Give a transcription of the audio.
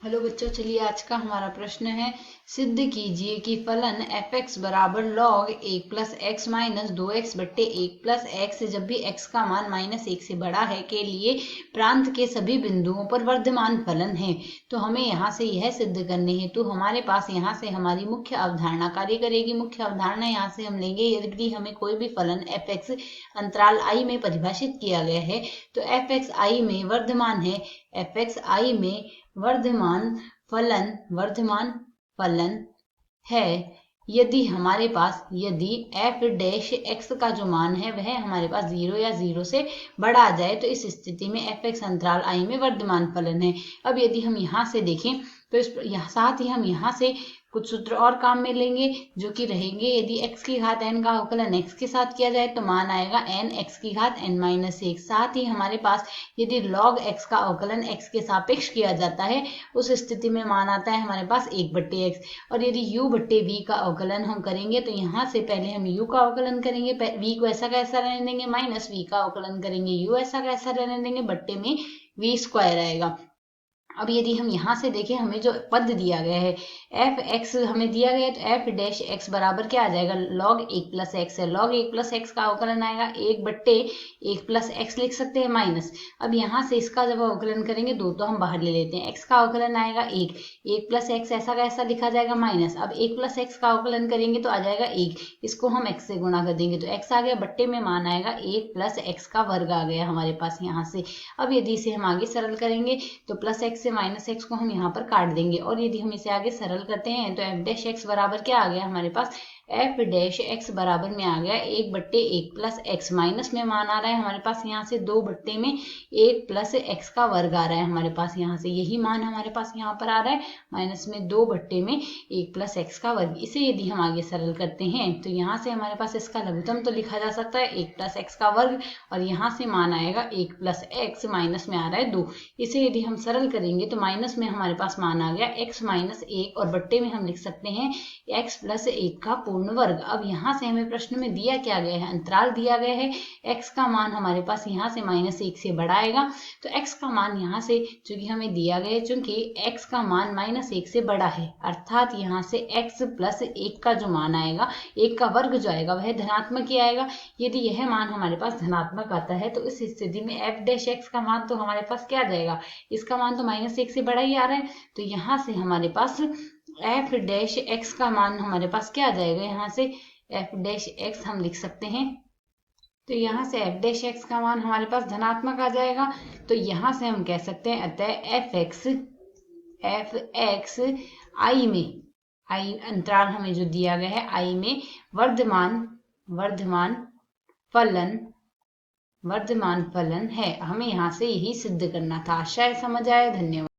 Hello बच्चों, चलिए आज का हमारा प्रश्न है, सिद्ध कीजिए कि फलन f(x) बराबर log 1 plus x minus 2x बट्टे 1 प्लस एक्स जब भी x का मान -1 से बड़ा है के लिए प्रांत के सभी बिंदुओं पर वर्धमान फलन है। तो हमें यहाँ से यह सिद्ध करने हेतु हमारे पास यहाँ से हमारी मुख्य अवधारणा कार्य करेगी। मुख्य अवधारणा यहाँ से हम लेंगे, यदि हमें कोई भी फलन f(x) अंतराल i में परिभाषित किया गया है तो f(x) i में वर्धमान है, f(x) i में वर्धमान फलन है। यदि हमारे पास f डैश x का जो मान है वह हमारे पास 0 या 0 से बड़ा आ जाए तो इस स्थिति में f(x) अंतराल i में वर्धमान फलन है। अब यदि हम यहाँ से देखें तो साथ ही हम यहाँ से कुछ सूत्र और काम में लेंगे जो कि रहेंगे, यदि x की घात n का अवकलन x के साथ किया जाए तो मान आएगा n x की घात n-1। साथ ही हमारे पास यदि log x का अवकलन x के सापेक्ष किया जाता है उस स्थिति में मान आता है हमारे पास 1/x। और यदि u बट्टे v का अवकलन हम करेंगे तो यहाँ से पहले हम u का अवकलन करेंगे, v को ऐसा कैसा रहने देंगे, माइनस v का अवकलन करेंगे, u ऐसा कैसा रहने देंगे, बट्टे में v² आएगा। अब यदि हम यहाँ से देखें, हमें जो पद दिया गया है f(x) हमें दिया गया है तो f डैश x बराबर क्या आ जाएगा, log 1 प्लस x है, log 1 प्लस x का अवकलन आएगा 1/1 प्लस x लिख सकते हैं माइनस। अब यहाँ से इसका जब अवकलन करेंगे दो तो हम बाहर ले लेते हैं, x का अवकलन आएगा 1 प्लस x ऐसा कैसा लिखा जाएगा माइनस। अब 1 प्लस x का अवकलन करेंगे तो आ जाएगा 1, इसको हम x से गुणा कर देंगे तो x आ गया, बट्टे में मान आएगा 1 प्लस x का वर्ग आ गया हमारे पास यहाँ से। अब यदि इसे हम आगे सरल करेंगे तो प्लस x से माइनस x को हम यहाँ पर काट देंगे और यदि हम इसे आगे सरल करते हैं तो f डैश x बराबर क्या आ गया हमारे पास, f डैश x बराबर में आ गया 1/1 प्लस x, माइनस में मान आ रहा है हमारे पास यहाँ से 2/1 प्लस x का वर्ग आ रहा है हमारे पास यहाँ से, यही मान हमारे पास यहाँ पर आ रहा है माइनस में 2/1 प्लस x का वर्ग। इसे यदि हम आगे सरल करते हैं तो यहाँ से हमारे पास इसका लघुत्तम तो लिखा जा सकता है 1 प्लस x का वर्ग और यहाँ से मान आएगा 1 प्लस x, माइनस में आ रहा है 2। इसे यदि हम सरल करेंगे तो माइनस में हमारे पास मान आ गया x माइनस 1 और बट्टे में हम लिख सकते हैं x प्लस 1 का पूर्ण वर्ग। अब यहाँ से हमें प्रश्न में दिया क्या गया है, अंतराल दिया गया है, x का मान हमारे पास यहाँ से -1 से बड़ा आएगा तो x का मान यहाँ से चूंकि हमें दिया गया है, चूंकि x का मान -1 से बड़ा है अर्थात यहाँ से x प्लस 1 का जो मान आएगा, 1 का वर्ग जो आएगा वह धनात्मक ही आएगा। यदि यह मान हमारे पास धनात्मक आता है तो इस स्थिति में f डैश x का मान तो हमारे पास क्या आ जाएगा, इसका मान तो -1 से बड़ा ही आ रहा है तो यहाँ से हमारे पास f डैश x का मान हमारे पास क्या आ जाएगा, यहाँ से f डैश x हम लिख सकते हैं तो यहाँ से f डैश x का मान हमारे पास धनात्मक आ जाएगा। तो यहाँ से हम कह सकते हैं अतः f(x) i में, i अंतराल हमें जो दिया गया है i में वर्धमान फलन है। हमें यहाँ से यही सिद्ध करना था। आशा है समझ आया। धन्यवाद।